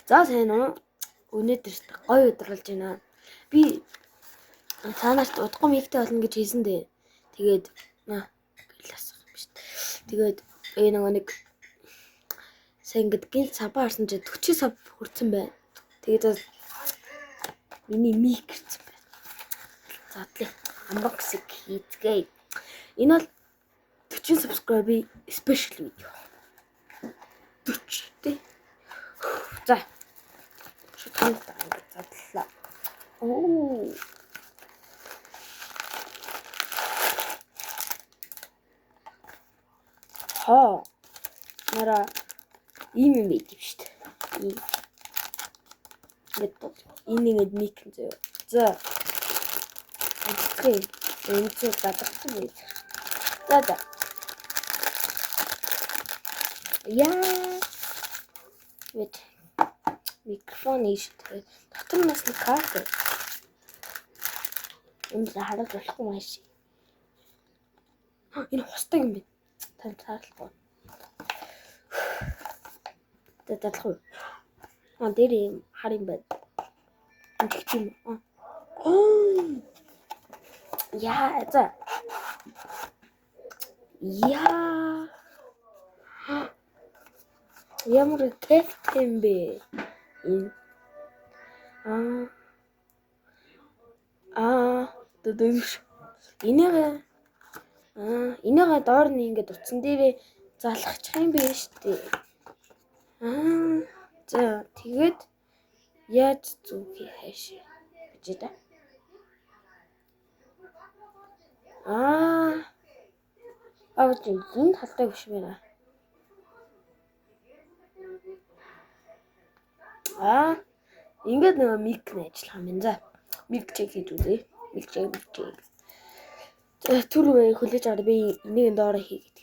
За сайн уу? Өнөөдөр гоё өдөр болж байна. Би цаанаас удахгүй мигтэй болно гэж хэлсэн дээ. Тэгээд гэлээс юм шүү дээ. Тэгээд нэг сайн ингээд гинт сабаа харсан чи 40 сав хүрсэн байна. Тэгээд миний миг ирсэн байна. За тий. Unboxing хийцгээе. Энэ бол 40 subscribe special видео. 40 тий. За. Шүтгэн ингээд задлаа. Оо. Нара ийм юм байд юм шүү дээ. Энэ ингээд мик зөө. За. Окей. Энэ ч задагсан байд. За. Яа. Вэт. Микрофон ийштэй. Дотор нас нэг карт. Энэ хараад болохгүй маш. Энэ хусдаг юм байна. Тань таарлахгүй. Тэтэхгүй. Дээр юм хар юм байна. Тэгт юм. Яа, за. Яа. Ямар кэфт юм бэ? Дэдэж. Энийгээ доор нь ингээд утсан дээрээ залгачих юм бэ штэ. За тэгээд яаж зүгий хаашаа гэж да. Энэ талтай биш байна. Ингээд нэг мик ажиллах юм байна. За мик чек хийж үзье. Мик чек. Түр хүлээж аваад би энийг доороо хийгээд.